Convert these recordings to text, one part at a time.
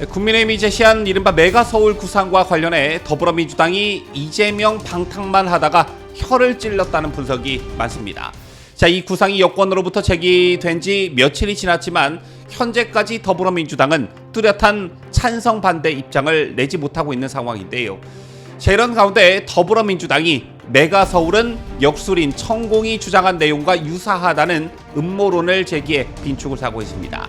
국민의힘이 제시한 이른바 메가서울 구상과 관련해 더불어민주당이 이재명 방탕만 하다가 혀를 찔렀다는 분석이 많습니다. 자, 이 구상이 여권으로부터 제기된 지 며칠이 지났지만 현재까지 더불어민주당은 뚜렷한 찬성 반대 입장을 내지 못하고 있는 상황인데요. 자, 이런 가운데 더불어민주당이 메가서울은 역술인 천공이 주장한 내용과 유사하다는 음모론을 제기해 빈축을 사고 있습니다.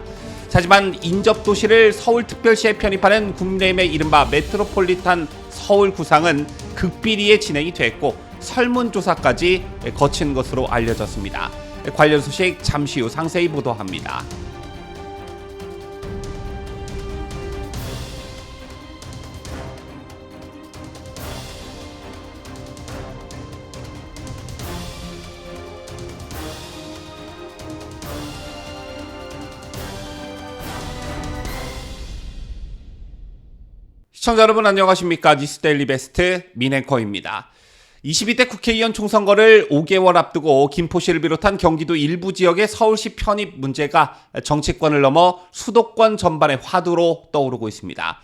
하지만 인접도시를 서울특별시에 편입하는 국민의힘의 이른바 메트로폴리탄 서울 구상은 극비리에 진행이 됐고 설문조사까지 거친 것으로 알려졌습니다. 관련 소식 잠시 후 상세히 보도합니다. 시청자 여러분 안녕하십니까? 뉴스데일리 베스트 민앵커입니다. 22대 국회의원 총선거를 5개월 앞두고 김포시를 비롯한 경기도 일부 지역의 서울시 편입 문제가 정치권을 넘어 수도권 전반의 화두로 떠오르고 있습니다.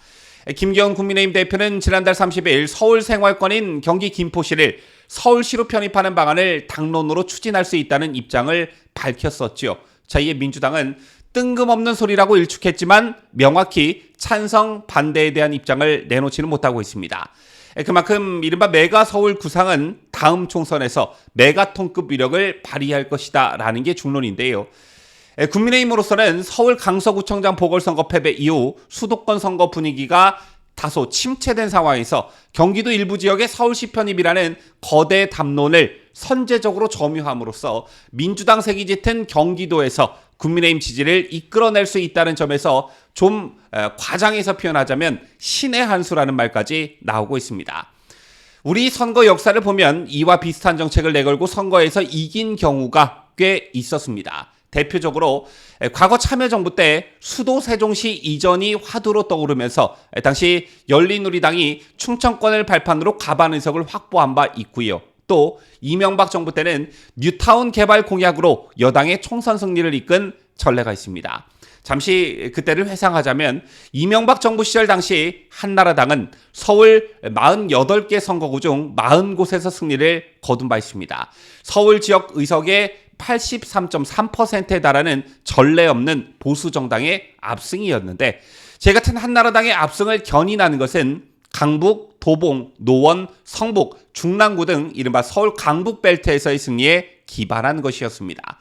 김기현 국민의힘 대표는 지난달 30일 서울 생활권인 경기 김포시를 서울시로 편입하는 방안을 당론으로 추진할 수 있다는 입장을 밝혔었죠. 자, 이에 민주당은 뜬금없는 소리라고 일축했지만 명확히 찬성, 반대에 대한 입장을 내놓지는 못하고 있습니다. 그만큼 이른바 메가서울 구상은 다음 총선에서 메가톤급 위력을 발휘할 것이다 라는 게 중론인데요. 국민의힘으로서는 서울 강서구청장 보궐선거 패배 이후 수도권 선거 분위기가 다소 침체된 상황에서 경기도 일부 지역의 서울시 편입이라는 거대 담론을 선제적으로 점유함으로써 민주당 색이 짙은 경기도에서 국민의힘 지지를 이끌어낼 수 있다는 점에서 좀 과장해서 표현하자면 신의 한 수라는 말까지 나오고 있습니다. 우리 선거 역사를 보면 이와 비슷한 정책을 내걸고 선거에서 이긴 경우가 꽤 있었습니다. 대표적으로 과거 참여정부 때 수도 세종시 이전이 화두로 떠오르면서 당시 열린우리당이 충청권을 발판으로 가반 의석을 확보한 바 있고요. 또 이명박 정부 때는 뉴타운 개발 공약으로 여당의 총선 승리를 이끈 전례가 있습니다. 잠시 그때를 회상하자면 이명박 정부 시절 당시 한나라당은 서울 48개 선거구 중 40곳에서 승리를 거둔 바 있습니다. 서울 지역 의석의 83.3%에 달하는 전례 없는 보수 정당의 압승이었는데 제 같은 한나라당의 압승을 견인하는 것은 강북, 도봉, 노원, 성북, 중랑구 등 이른바 서울 강북 벨트에서의 승리에 기반한 것이었습니다.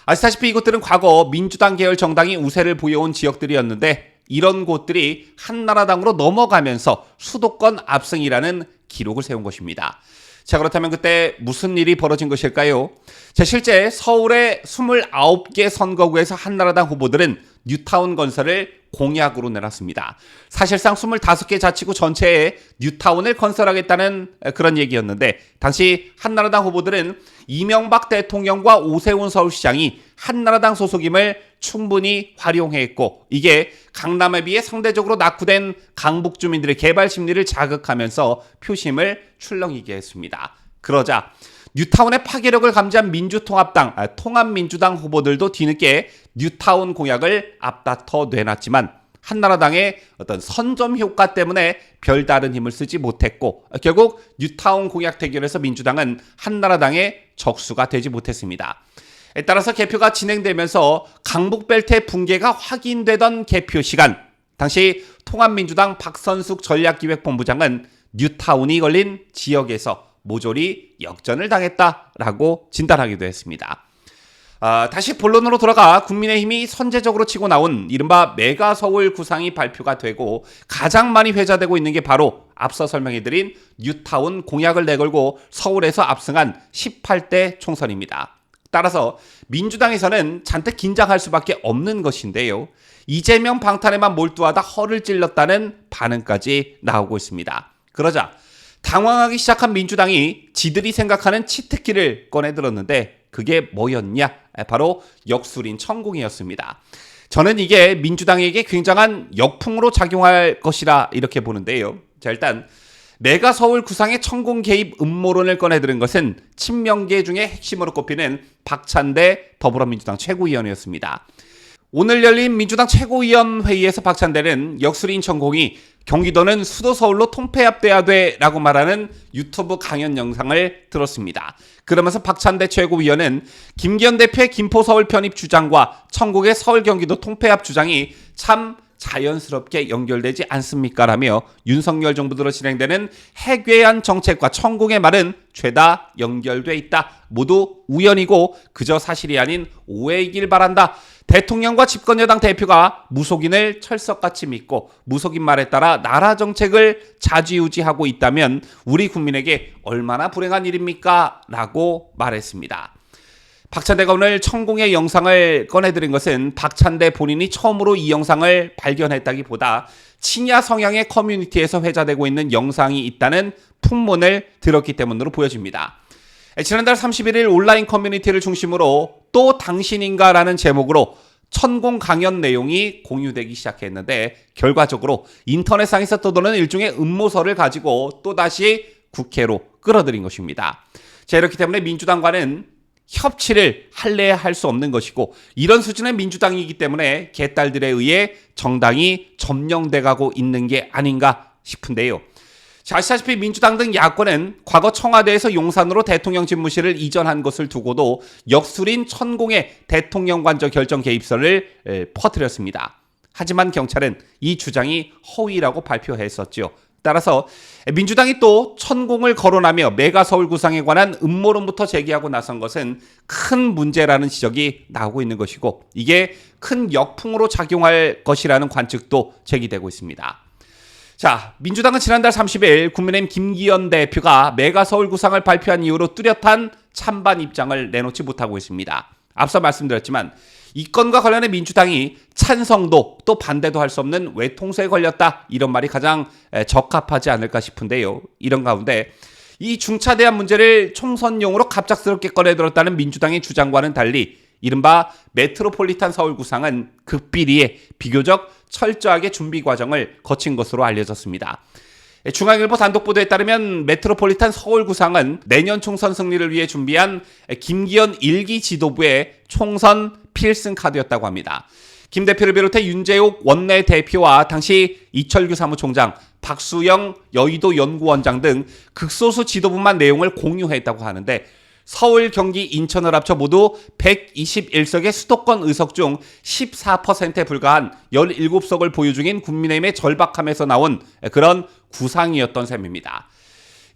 아시다시피 이곳들은 과거 민주당 계열 정당이 우세를 보여온 지역들이었는데 이런 곳들이 한나라당으로 넘어가면서 수도권 압승이라는 기록을 세운 것입니다. 자, 그렇다면 그때 무슨 일이 벌어진 것일까요? 자, 실제 서울의 29개 선거구에서 한나라당 후보들은 뉴타운 건설을 공약으로 내놨습니다. 사실상 25개 자치구 전체에 뉴타운을 건설하겠다는 그런 얘기였는데 당시 한나라당 후보들은 이명박 대통령과 오세훈 서울시장이 한나라당 소속임을 충분히 활용했고 이게 강남에 비해 상대적으로 낙후된 강북 주민들의 개발 심리를 자극하면서 표심을 출렁이게 했습니다. 그러자 뉴타운의 파괴력을 감지한 민주통합당, 통합민주당 후보들도 뒤늦게 뉴타운 공약을 앞다퉈 내놨지만 한나라당의 어떤 선점 효과 때문에 별다른 힘을 쓰지 못했고 결국 뉴타운 공약 대결에서 민주당은 한나라당의 적수가 되지 못했습니다. 따라서 개표가 진행되면서 강북벨트의 붕괴가 확인되던 개표 시간, 당시 통합민주당 박선숙 전략기획본부장은 뉴타운이 걸린 지역에서 모조리 역전을 당했다라고 진단하기도 했습니다. 다시 본론으로 돌아가 국민의힘이 선제적으로 치고 나온 이른바 메가서울 구상이 발표가 되고 가장 많이 회자되고 있는 게 바로 앞서 설명해드린 뉴타운 공약을 내걸고 서울에서 압승한 18대 총선입니다. 따라서 민주당에서는 잔뜩 긴장할 수밖에 없는 것인데요. 이재명 방탄에만 몰두하다 허를 찔렀다는 반응까지 나오고 있습니다. 그러자 당황하기 시작한 민주당이 지들이 생각하는 치트키를 꺼내들었는데 그게 뭐였냐? 바로 역술인 천공이었습니다. 저는 이게 민주당에게 굉장한 역풍으로 작용할 것이라 이렇게 보는데요. 자, 일단 메가서울 구상의 천공 개입 음모론을 꺼내들은 것은 친명계 중에 핵심으로 꼽히는 박찬대 더불어민주당 최고위원이었습니다. 오늘 열린 민주당 최고위원회의에서 박찬대는 역술 인천공이 경기도는 수도 서울로 통폐합돼야 돼라고 말하는 유튜브 강연 영상을 들었습니다. 그러면서 박찬대 최고위원은 김기현 대표의 김포 서울 편입 주장과 천국의 서울 경기도 통폐합 주장이 참 자연스럽게 연결되지 않습니까? 라며 윤석열 정부 들어 진행되는 해괴한 정책과 천공의 말은 죄다 연결돼 있다. 모두 우연이고 그저 사실이 아닌 오해이길 바란다. 대통령과 집권여당 대표가 무속인을 철석같이 믿고 무속인 말에 따라 나라 정책을 좌지우지하고 있다면 우리 국민에게 얼마나 불행한 일입니까? 라고 말했습니다. 박찬대가 오늘 천공의 영상을 꺼내드린 것은 박찬대 본인이 처음으로 이 영상을 발견했다기보다 친야 성향의 커뮤니티에서 회자되고 있는 영상이 있다는 풍문을 들었기 때문으로 보여집니다. 지난달 31일 온라인 커뮤니티를 중심으로 또 당신인가라는 제목으로 천공 강연 내용이 공유되기 시작했는데 결과적으로 인터넷상에서 떠도는 일종의 음모설을 가지고 또다시 국회로 끌어들인 것입니다. 자, 이렇기 때문에 민주당과는 협치를 할래야 할 수 없는 것이고 이런 수준의 민주당이기 때문에 개딸들에 의해 정당이 점령돼 가고 있는 게 아닌가 싶은데요. 자, 아시다시피 민주당 등 야권은 과거 청와대에서 용산으로 대통령 집무실을 이전한 것을 두고도 역술인 천공의 대통령 관저 결정 개입설을 퍼뜨렸습니다. 하지만 경찰은 이 주장이 허위라고 발표했었죠. 따라서 민주당이 또 천공을 거론하며 메가서울 구상에 관한 음모론부터 제기하고 나선 것은 큰 문제라는 지적이 나오고 있는 것이고 이게 큰 역풍으로 작용할 것이라는 관측도 제기되고 있습니다. 자, 민주당은 지난달 30일 국민의힘 김기현 대표가 메가서울 구상을 발표한 이후로 뚜렷한 찬반 입장을 내놓지 못하고 있습니다. 앞서 말씀드렸지만 이 건과 관련해 민주당이 찬성도 또 반대도 할 수 없는 외통수에 걸렸다. 이런 말이 가장 적합하지 않을까 싶은데요. 이런 가운데 이 중차대한 문제를 총선용으로 갑작스럽게 꺼내들었다는 민주당의 주장과는 달리 이른바 메트로폴리탄 서울 구상은 극비리에 비교적 철저하게 준비 과정을 거친 것으로 알려졌습니다. 중앙일보 단독 보도에 따르면 메트로폴리탄 서울 구상은 내년 총선 승리를 위해 준비한 김기현 1기 지도부의 총선 필승 카드였다고 합니다. 김 대표를 비롯해 윤재옥 원내대표와 당시 이철규 사무총장, 박수영 여의도 연구원장 등 극소수 지도부만 내용을 공유했다고 하는데 서울, 경기, 인천을 합쳐 모두 121석의 수도권 의석 중 14%에 불과한 17석을 보유 중인 국민의힘의 절박함에서 나온 그런 구상이었던 셈입니다.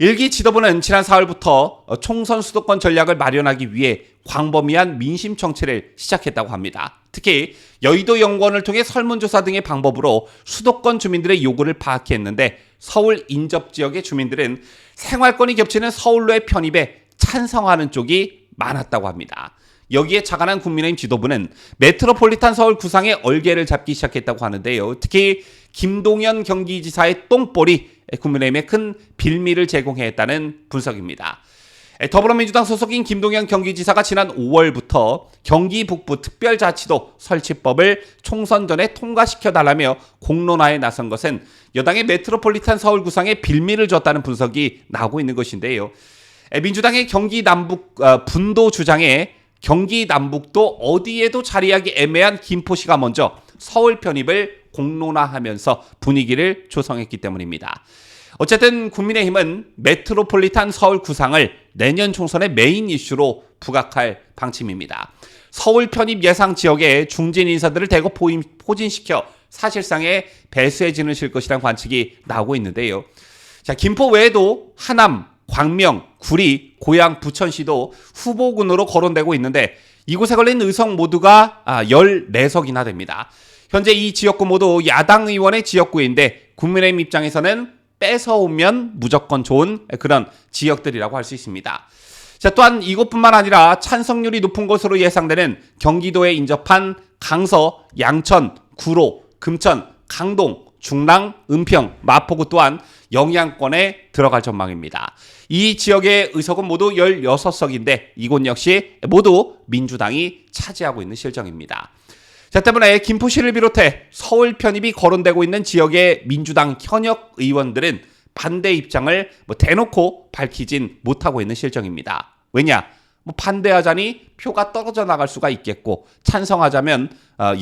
1기 지도부는 지난 4월부터 총선 수도권 전략을 마련하기 위해 광범위한 민심 청취를 시작했다고 합니다. 특히 여의도 연구원을 통해 설문조사 등의 방법으로 수도권 주민들의 요구를 파악했는데 서울 인접 지역의 주민들은 생활권이 겹치는 서울로의 편입에 찬성하는 쪽이 많았다고 합니다. 여기에 착안한 국민의힘 지도부는 메트로폴리탄 서울 구상의 얼개를 잡기 시작했다고 하는데요. 특히 김동연 경기지사의 똥볼이 국민의힘에 큰 빌미를 제공했다는 분석입니다. 더불어민주당 소속인 김동연 경기지사가 지난 5월부터 경기 북부 특별자치도 설치법을 총선 전에 통과시켜달라며 공론화에 나선 것은 여당의 메트로폴리탄 서울 구상에 빌미를 줬다는 분석이 나오고 있는 것인데요. 민주당의 경기 남북 분도 주장에 경기 남북도 어디에도 자리하기 애매한 김포시가 먼저 서울 편입을 공론화하면서 분위기를 조성했기 때문입니다. 어쨌든 국민의힘은 메트로폴리탄 서울 구상을 내년 총선의 메인 이슈로 부각할 방침입니다. 서울 편입 예상 지역에 중진 인사들을 대거 포진시켜 사실상의 배수의 진을 실 것이라는 관측이 나오고 있는데요. 자, 김포 외에도 하남, 광명, 구리, 고양, 부천시도 후보군으로 거론되고 있는데 이곳에 걸린 의석 모두가 14석이나 됩니다. 현재 이 지역구 모두 야당 의원의 지역구인데 국민의힘 입장에서는 뺏어오면 무조건 좋은 그런 지역들이라고 할 수 있습니다. 자, 또한 이곳뿐만 아니라 찬성률이 높은 것으로 예상되는 경기도에 인접한 강서, 양천, 구로, 금천, 강동, 중랑, 은평, 마포구 또한 영향권에 들어갈 전망입니다. 이 지역의 의석은 모두 16석인데 이곳 역시 모두 민주당이 차지하고 있는 실정입니다. 자, 때문에 김포시를 비롯해 서울 편입이 거론되고 있는 지역의 민주당 현역 의원들은 반대 입장을 대놓고 밝히진 못하고 있는 실정입니다. 왜냐? 뭐 반대하자니 표가 떨어져 나갈 수가 있겠고 찬성하자면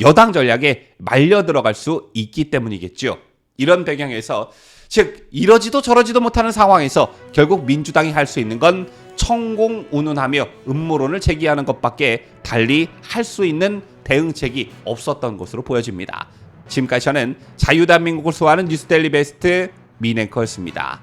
여당 전략에 말려 들어갈 수 있기 때문이겠죠. 이런 배경에서 즉 이러지도 저러지도 못하는 상황에서 결국 민주당이 할 수 있는 건 청공운운하며 음모론을 제기하는 것밖에 달리 할 수 있는 대응책이 없었던 것으로 보여집니다. 지금까지 저는 자유대한민국을 소화하는 뉴스데일리 베스트 민앵커였습니다.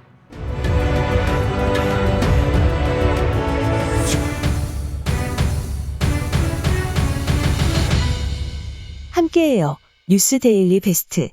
함께해요. 뉴스데일리 베스트.